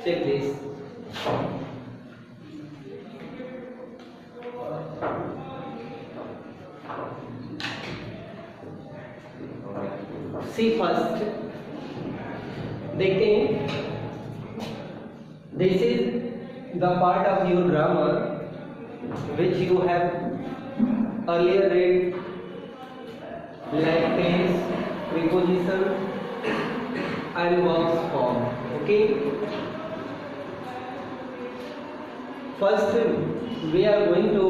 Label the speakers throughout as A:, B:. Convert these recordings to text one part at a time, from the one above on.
A: Check this. See first, देखते हैं. This is the part of your grammar which you have earlier read, like tense, preposition, and verbs form. Okay. First, we are going to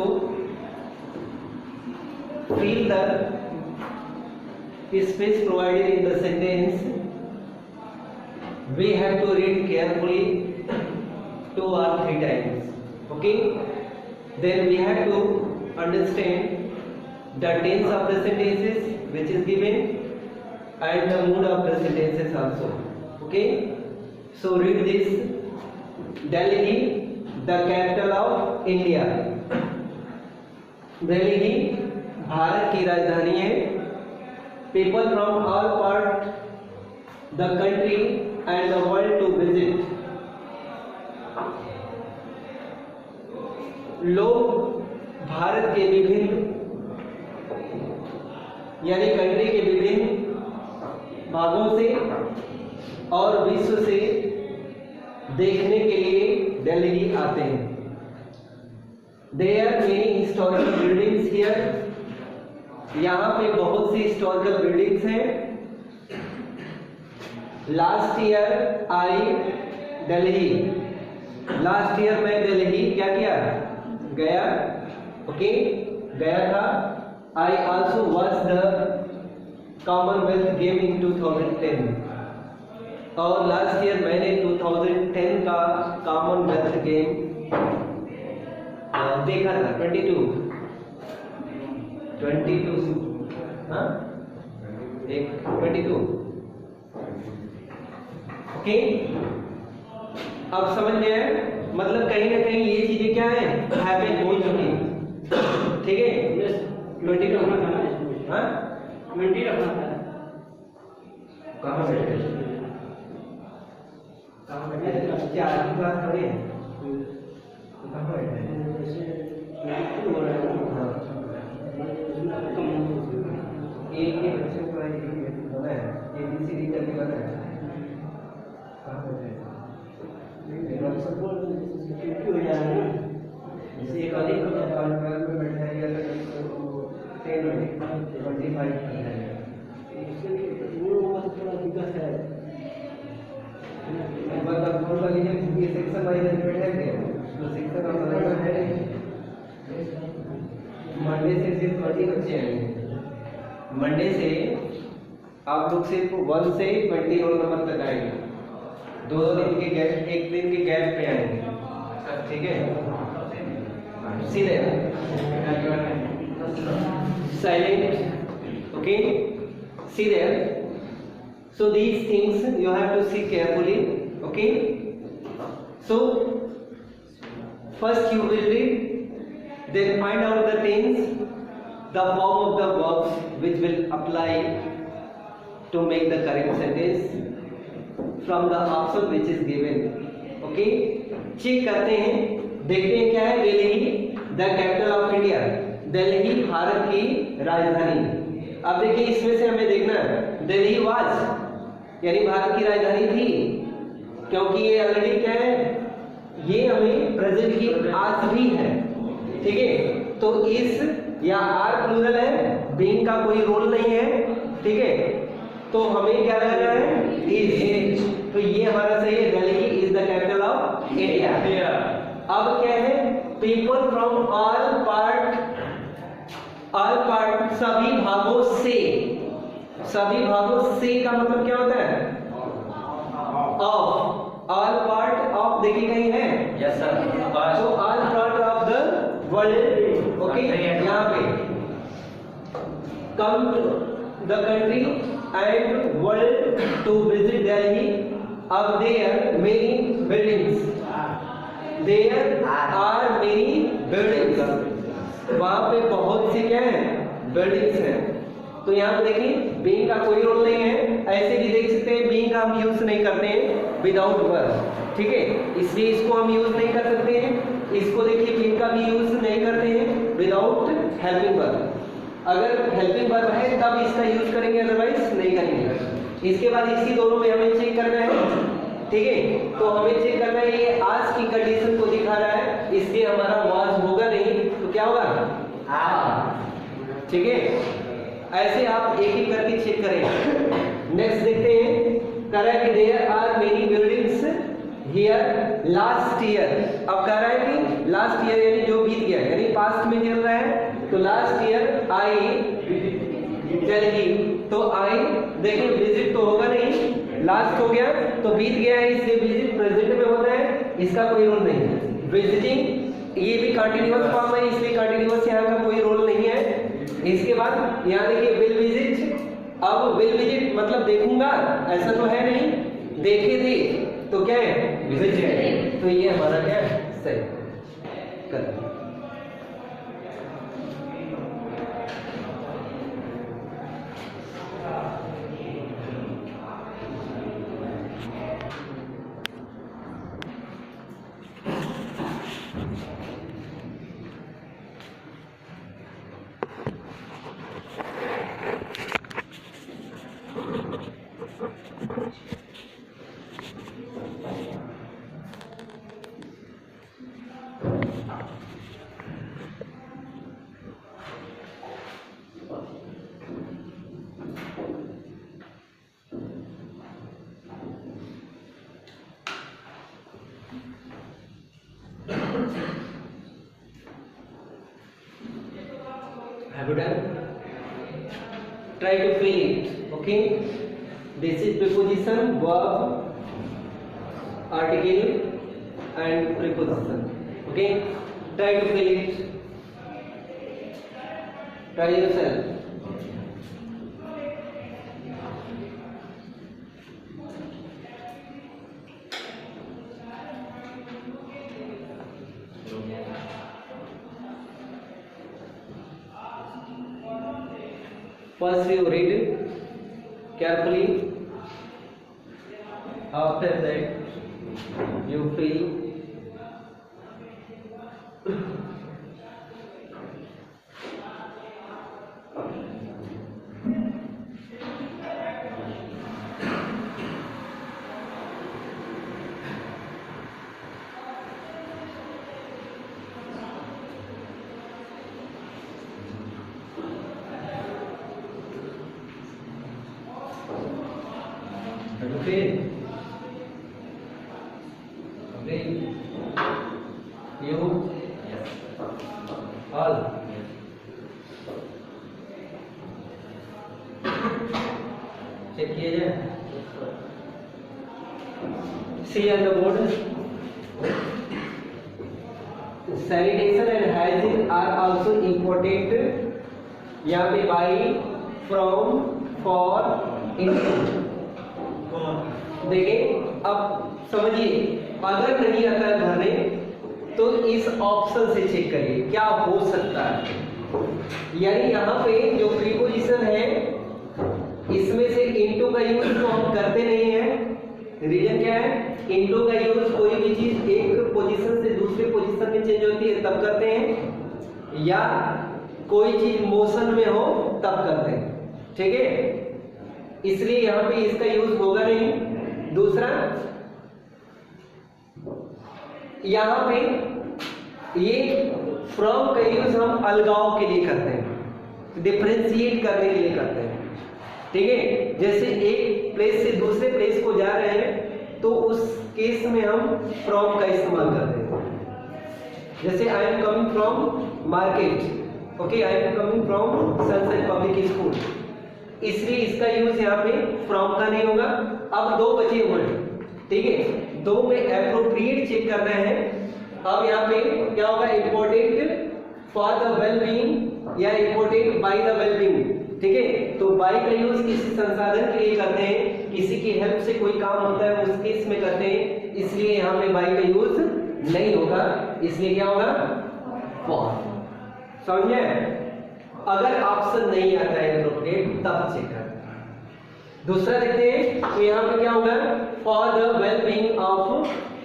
A: fill the space provided in the sentence. We have to read carefully 2 or 3 times. Okay. Then we have to understand the tense of the sentences which is given and the mood of the sentences also. Okay. So read this. Delhi, the capital of India. Delhi Bharat की राजधानी है. People from all parts the country and the world to visit. लोग भारत के विभिन्न यानी country के विभिन्न भागों से और विश्व से देखने के लिए दिल्ली आते हैं. There are many historical buildings here. यहाँ पे बहुत सी historical buildings हैं. Last year I Delhi. Last year मैं दिल्ली क्या किया? गया. ओके, गया था. I also watched the Commonwealth Game in 2010. और लास्ट ईयर मैंने 2010 का कॉमनवेल्थ गेम देखा था. 22 हाँ, एक 22. ओके, अब समझ में आया. मतलब कहीं ना कहीं ये चीजें क्या है, हैबिट हो चुकी. ठीक है. 22 रखना था. हाँ, 20 रखना था. कहाँ बैठे? क्या क्लास खड़े हैं? कहाँ बैठे हैं? एक के बच्चे को पढ़ाई है, ABCD करके बना है. कहाँ बैठे हैं? जैसे एक अधिक में बैठा है या 10 में 25 है. थोड़ा दिक्कत है. मतलब बोल वाली जब ये सेक्शन वाइज बैठेंगे तो सेक्शन का मतलब है मंडे से सिर्फ 20 बच्चे आएंगे. मंडे से आप लोग सिर्फ 1 से 20 रोल नंबर तक आएंगे. 2 दिन के गैप, 1 दिन के गैप पे आएंगे. ठीक है. सीधे साइलेंट. ओके, सीधे. So these things you have to see carefully. Okay. So first you will read, then find out the tense, the form of the verbs which will apply to make the correct sentence from the option which is given. Okay. Check करते हैं, देखते हैं क्या है. Delhi the capital of India. Delhi Bharat की राजधानी. अब देखिए इसमें से हमें देखना है दिल्ली वाज यानी भारत की राजधानी थी, क्योंकि ये ऑलरेडी क्या है, ये हमें प्रेजेंट की आज भी है. ठीक है. तो इस या आर प्लूरल है, बीइंग का कोई रोल नहीं है. ठीक है. तो हमें क्या लगाना है, इज. तो ये हमारा सही है. Delhi is the capital of India. अब क्या है, पीपल फ्रॉम ऑल पार्ट सभी भागों से. सभी भागों से का मतलब क्या होता है, ऑफ. ऑल पार्ट ऑफ देखिए कहीं है. Yes sir. तो all part of the world. Okay, यहाँ पे come to the country and world to visit Delhi. अब there many buildings. There are many buildings. वहां पे बहुत सी क्या है, बिल्डिंग्स हैं. तो यहाँ पे देखिए बीइंग का कोई रोल नहीं है। ऐसे भी देख सकते हैं बीइंग का हम यूज नहीं करते हैं विदाउट वर्ब, ठीक है, इसलिए इसको हम यूज नहीं कर सकते हैं। इसको देखिए बीइंग का भी यूज नहीं करते हैं विदाउट हेल्पिंग वर्ब। अगर हेल्पिंग वर्ब है तब इसका यूज करेंगे, अदरवाइज नहीं करेंगे। इसके बाद इसी दोनों में हमें चेक करना है, ठीक है, तो हमें चेक करना है ये आज की कंडीशन को दिखा रहा है, इसलिए हमारा वाज होगा नहीं तो क्या होगा ठीक है। ऐसे आप एक एक करके चेक करें। नेक्स्ट देखते हैं, कह रहा है कि there are many buildings here last year. अब कह रहा है कि लास्ट ईयर यानी जो बीत गया, यानी पास्ट में चल रहा है, तो लास्ट ईयर आई दिल्ली, तो आई देखिए विजिट तो होगा नहीं, लास्ट हो गया तो बीत गया है, इसलिए विजिट प्रेजेंट में होता है, इसका कोई रोल नहीं है। विजिटिंग ये भी कंटीन्यूअस फॉर्म है, इसलिए कंटीन्यूअस यहाँ का कोई रोल नहीं है। इसके बाद यहाँ देखिए विल विजिट। अब विल विजिट मतलब देखूंगा, ऐसा तो है नहीं, देखे थे तो क्या है विजिट, तो ये हमारा क्या है सही कर। Have you done? Try to fill it. Okay. This is preposition, verb, article, and preposition. Okay. Try to fill it. Try yourself. First you read carefully, after that you fill. Okay. Okay. You all. Check किया जाए. See on the board. Sanitation and hygiene are also important. यहाँ पे by, from, for, into. देखें अब समझिए, अगर नहीं आता है भरने तो इस ऑप्शन से चेक करिए क्या हो सकता है। यानी यहाँ पे जो प्रीपोजिशन है इसमें से इनटू का यूज तो हम करते नहीं है। रीजन क्या है, इनटू का यूज कोई भी चीज एक पोजीशन से दूसरे पोजीशन में चेंज होती है तब करते हैं, या कोई चीज मोशन में हो तब करते हैं, ठीक है, इसलिए यहाँ पे इसका यूज होगा नहीं। दूसरा यहाँ पे ये फ्रॉम का यूज हम अलगाव के लिए करते हैं, डिफरेंशिएट करने के लिए करते हैं, ठीक है। जैसे एक प्लेस से दूसरे प्लेस को जा रहे हैं तो उस केस में हम फ्रॉम का इस्तेमाल करते हैं। जैसे I am coming from market, okay, I am coming from sunset public school, इसलिए इसका यूज यहाँ पे फ्रॉम का नहीं होगा। अब दो बचे हुए हैं, ठीक है, दो में एप्रोप्रिएट चेक करना है। अब यहाँ पे क्या होगा, important for the well being या important by the well being, ठीक है। तो बाय का यूज किसी संसाधन के लिए करते हैं, किसी की हेल्प से कोई काम होता है उस केस में करते हैं, इसलिए यहाँ पे बाय का यूज नहीं होगा, इसलिए क्या होगा फॉर। समझे? अगर ऑप्शन नहीं आता है एप्रोप्रिएट तब चेक करना। दूसरा देखते हैं, तो यहाँ पे क्या होगा, for the wellbeing of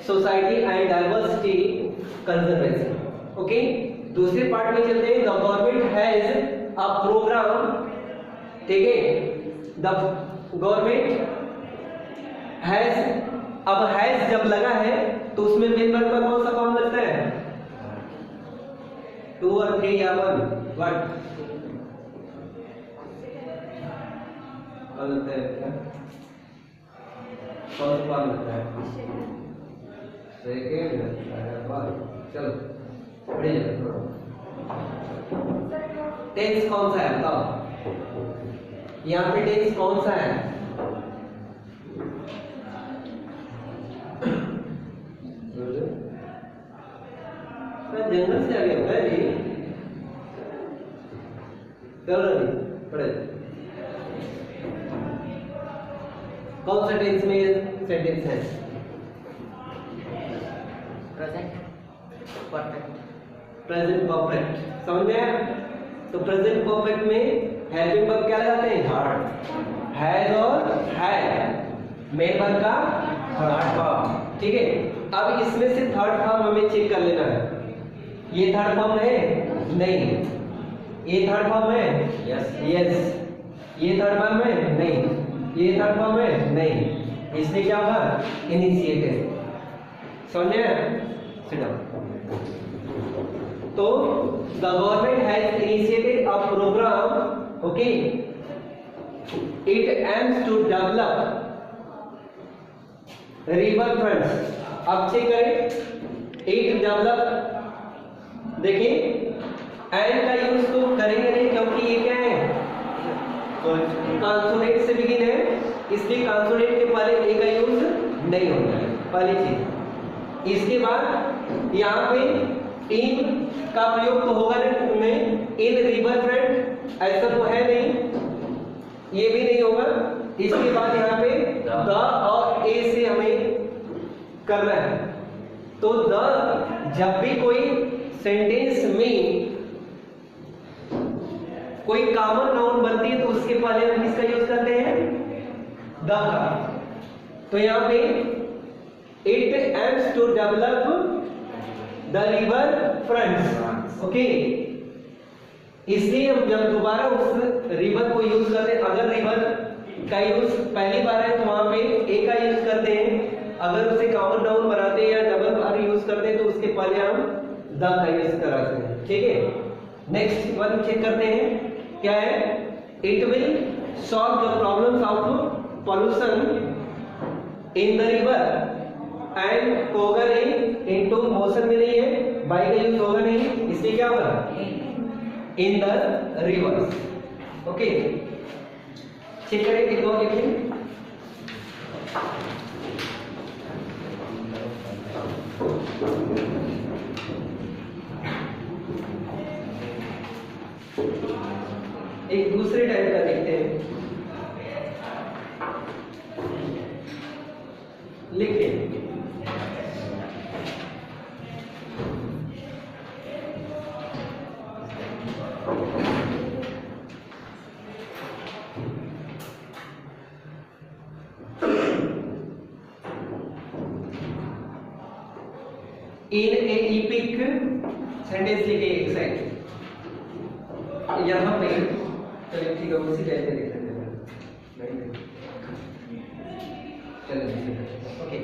A: society and diversity conservation. Okay, दूसरे पार्ट में चलते हैं। The government has a programme, ठीक है, द गवर्नमेंट हैज, अब हैज जब लगा है तो उसमें मेन वर्ब का कौन सा फॉर्म लगता है, 2 और 3 या 1, व्हाट लगता है, क्या कौन सा फॉर्म लगता है, सेकंड लगता है, वर्ब। चलो बढ़िया, टेंस कौन सा है बताओ, यहाँ पे टेंस कौन सा है, जंगल से आ गया है जी, चलो पढ़े, कौन सा टेंस में सेंटेंस है,
B: प्रेजेंट परफेक्ट,
A: प्रेजेंट परफेक्ट, समझ में आया? तो प्रेजेंट परफेक्ट में हेल्पिंग वर्ब क्या लगाते हैं, हार्ड, हैज और हैड, मेन वर्ब का थर्ड फॉर्म, ठीक है। अब इसमें से थर्ड फॉर्म हमें चेक कर लेना है, ये थर्ड फॉर्म है नहीं, ये थर्ड फॉर्म है यस, ये थर्ड फॉर्म है नहीं, ये थर्ड फॉर्म है नहीं, इसलिए क्या होगा, इनिशिएटेड, समझे? Sit down. तो the government has initiated a program, okay, it aims to develop river fronts. अब चेक करें, इट डेवलप, देखिए एंड का यूज तो करेंगे नहीं क्योंकि ये क्या है, कॉन्सोनेंट से बिगिन है, इसलिए कॉन्सोनेंट के पहले ए का यूज नहीं होता है, पहली चीज। इसके बाद यहाँ पे इन का प्रयोग तो होगा नहीं, इन रिवर फ्रंट ऐसा तो है नहीं, ये भी नहीं होगा। इसके बाद यहाँ पे द और ए से हमें करना है, तो द जब भी कोई सेंटेंस में कोई कॉमन नाउन बनती है तो उसके पहले हम किसका यूज करते हैं, द का। तो यहाँ पे it aims to develop the river fronts, okay, इसलिए हम जब दोबारा उस रिवर को यूज करते हैं, अगर रिवर का यूज पहली बार है तो वहां पे ए का यूज करते हैं, अगर उसे कॉमन नाउन बनाते हैं या डबल बार यूज करते हैं तो उसके पहले हम द का यूज कराते हैं, ठीक है। नेक्स्ट वन चेक करते हैं, क्या है, it will solve the problems of pollution in the river and होगा नहीं, इनटू मोशन में नहीं है, बाय का यूज होगा नहीं, इसलिए क्या होगा, in the rivers, okay. Check करें एक और लिखें, एक दूसरे टाइप का देखते हैं, लिखें, इन ए इपिक सेंटेंस लिखे एक साइड, यहाँ पे चलिए ठीक है, उसी टाइप से लिख लेते हैं, चलिए ओके।